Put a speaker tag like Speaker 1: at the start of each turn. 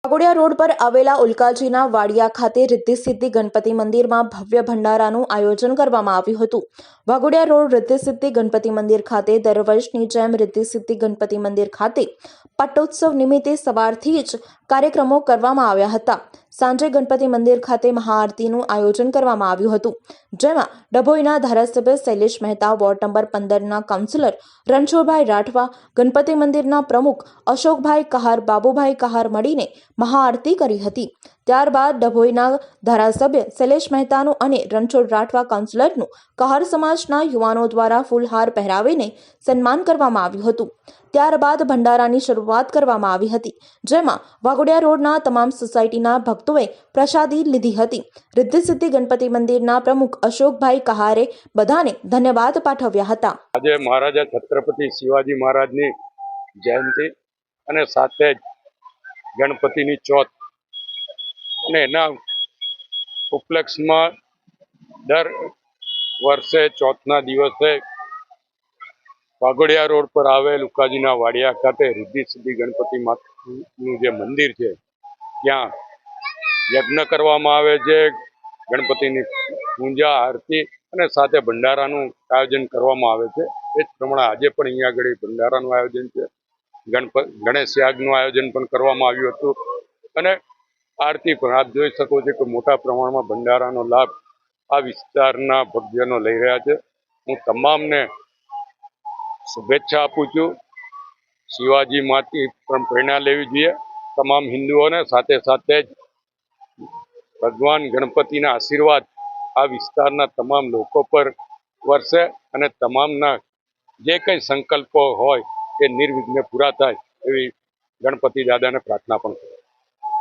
Speaker 1: Waghodia road પર આવેલા ઉલ્કાજીના વાડિયા ખાતે રિદ્ધિ સિદ્ધિ ગણપતિ મંદિરમાં ભવ્ય ભંડારાનું આયોજન કરવામાં આવ્યું હતું। વાઘોડિયા રોડ રિદ્ધિ સિદ્ધિ ગણપતિ મંદિર ખાતે દર વર્ષની જેમ રિદ્ધિ સિદ્ધિ ગણપતિ મંદિર ખાતે પાટોત્સવ નિમિત્તે સવારથી જ કાર્યક્રમો કરવામાં આવ્યા હતા। સાંજે ગણપતિ મંદિર ખાતે મહાઆરતીનું આયોજન કરવામાં આવ્યું હતું, જેમાં ડભોઈના ધારાસભ્ય શૈલેષ મહેતા, વોર્ડ નંબર 15ના કાઉન્સિલર રણછોડભાઈ રાઠવા, ગણપતિ મંદિરના પ્રમુખ અશોકભાઈ કહાર, બાબુભાઈ કહાર મળીને મહાઆરતી કરી હતી। ત્યારબાદ ડભોઈના ધારાસભ્ય શૈલેષ મહેતાનું અને રણછોડ રાઠવા કાઉન્સિલરનું કહાર સમાજના યુવાનો દ્વારા ફૂલહાર પહેરાવીને સન્માન કરવામાં આવ્યું હતું। ત્યારબાદ ભંડારાની શરૂઆત કરવામાં આવી હતી, જેમાં વાઘોડિયા રોડના તમામ સોસાયટીના ભક્તોએ પ્રસાદી લીધી હતી। રિદ્ધિ સિદ્ધિ ગણપતિ મંદિરના પ્રમુખ અશોકભાઈ કહારે બધાને ધન્યવાદ પાઠવ્યા હતા।
Speaker 2: આજે મહારાજા છત્રપતિ શિવાજી મહારાજની જયંતિ અને સાથે જ ગણપતિની ચોથ અને એના ઉપલક્ષમાં દર વર્ષે ચોથના દિવસે વાઘોડિયા રોડ પર આવેલ ઉકાજીના વાડિયા ખાતે રિદ્ધિ સિદ્ધિ ગણપતિ માતાનું જે મંદિર છે ત્યાં યજ્ઞ કરવામાં આવે છે। ગણપતિની પૂજા આરતી અને સાથે ભંડારાનું આયોજન કરવામાં આવે છે। એ જ પ્રમાણે આજે પણ અહીંયા આગળ ભંડારાનું આયોજન છે। ગણેશ યાગનું આયોજન પણ કરવામાં આવ્યું હતું અને આરતી પણ આપ જોઈ શકો છો કે મોટા પ્રમાણમાં ભંડારાનો લાભ આ વિસ્તારના ભક્તજનો લઈ રહ્યા છે। હું તમામને શુભેચ્છા આપું છું। શિવાજી માંથી પણ પ્રેરણા લેવી જોઈએ તમામ હિન્દુઓને, સાથે સાથે જ ભગવાન ગણપતિના આશીર્વાદ આ વિસ્તારના તમામ લોકો પર વરસે અને તમામના જે કંઈ સંકલ્પો હોય એ નિર્વિઘ્ને પૂરા થાય એવી ગણપતિ દાદાને પ્રાર્થના પણ કરું।